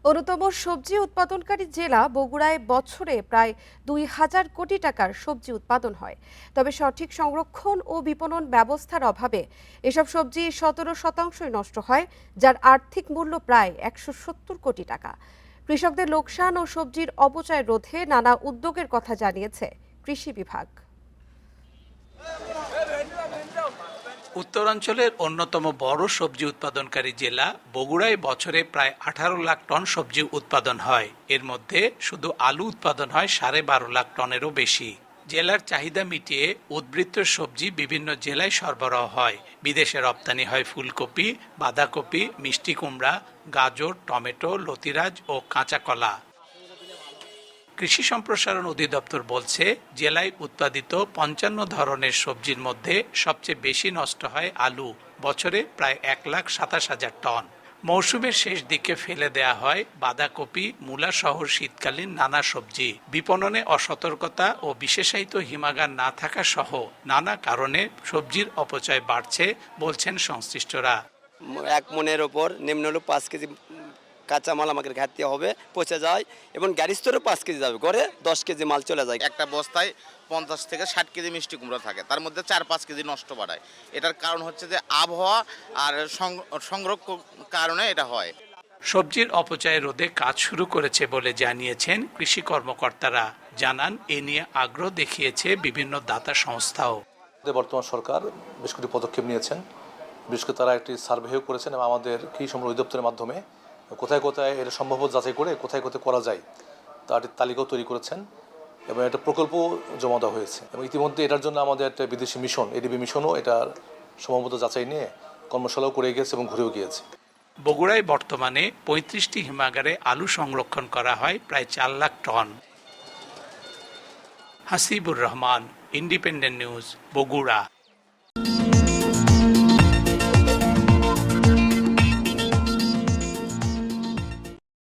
অন্যতম সবজি উৎপাদনকারী জেলা বগুড়ায় বছরে প্রায় ২,০০০ কোটি টাকার সবজি উৎপাদন হয়। তবে সঠিক সংরক্ষণ ও বিপণন ব্যবস্থার অভাবে এসব সবজি ১৭% নষ্ট হয়, যার আর্থিক মূল্য প্রায় ১৭০ কোটি টাকা। কৃষকদের লোকসান ও সবজির অপচয় রোধে নানা উদ্যোগের কথা জানিয়েছে কৃষি বিভাগ। উত্তরাঞ্চলের অন্যতম বড় সবজি উৎপাদনকারী জেলা বগুড়ায় বছরে প্রায় ১৮ লাখ টন সবজি উৎপাদন হয়। এর মধ্যে শুধু আলু উৎপাদন হয় ১২.৫ লাখ টনেরও বেশি। জেলার চাহিদা মিটিয়ে উদ্বৃত্ত সবজি বিভিন্ন জেলায় সরবরাহ হয়। বিদেশে রপ্তানি হয় ফুলকপি, বাঁধাকপি, মিষ্টি কুমড়া, গাজর, টমেটো, লতিরাজ ও কাঁচা কলা। কৃষি সম্প্রসারণ অধিদপ্তর বলছে, জেলায় উৎপাদিত ৫৫ ধরনের সবজির মধ্যে সবচেয়ে বেশি নষ্ট হয় আলু, বছরে প্রায় ১,২৭,০০০ টন। মৌসুমের শেষ দিকে ফেলে দেয়া হয় বাঁধাকপি, মূলা সহ শীতকালীন নানা সবজি। বিপণনে অসতর্কতা ও বিশেষায়িত হিমাগার না থাকা সহ নানা কারণে সবজির অপচয় বাড়ছে বলছেন সংশ্লিষ্টরা। ১ মনের ওপর নিম্ন হলো ৫ কেজি কাঁচামাল আমাকে ঘাটতে হবে, পচে যায়, এবং গাড়ি স্তরেও ৫ কেজি যাবে, ঘরে ১০ কেজি মাল চলে যায়। একটা বস্তায় ৫০ থেকে ৬০ কেজি মিষ্টি কুমড়া থাকে, তার মধ্যে ৪-৫ কেজি নষ্ট বাড়ায়। এটার কারণ হচ্ছে যে আবহাওয়া আর সংরক্ষণ কারণে এটা হয়। সবজির অপচয় রোধে কাজ শুরু করেছে বলে জানিয়েছেন কৃষি কর্মকর্তারা। জানান, এ নিয়ে আগ্রহ দেখিয়েছে বিভিন্ন দাতা সংস্থাও। বর্তমান সরকার বেশ কিছু পদক্ষেপ নিয়েছেন, বিশেষ করে তারা একটি সার্ভেও করেছেন এবং আমাদের কৃষি সম্পদ অধিদপ্তরের মাধ্যমে কোথায় কোথায় এটা সম্ভব যাচাই করে কোথায় কোথায় করা যায় তার তালিকাও তৈরি করেছেন এবং একটা প্রকল্প জমা দেওয়া হয়েছে। এবং ইতিমধ্যে এটার জন্য আমাদের একটা বিদেশি মিশন, এডিবি মিশনও এটার সম্ভবত যাচাই নিয়ে কর্মশালাও করে গিয়েছে এবং ঘুরেও গিয়েছে। বগুড়ায় বর্তমানে ৩৫টি হিমাগারে আলু সংরক্ষণ করা হয় প্রায় ৪ lakh ton. Hasibur Rahman, independent news, Bogura.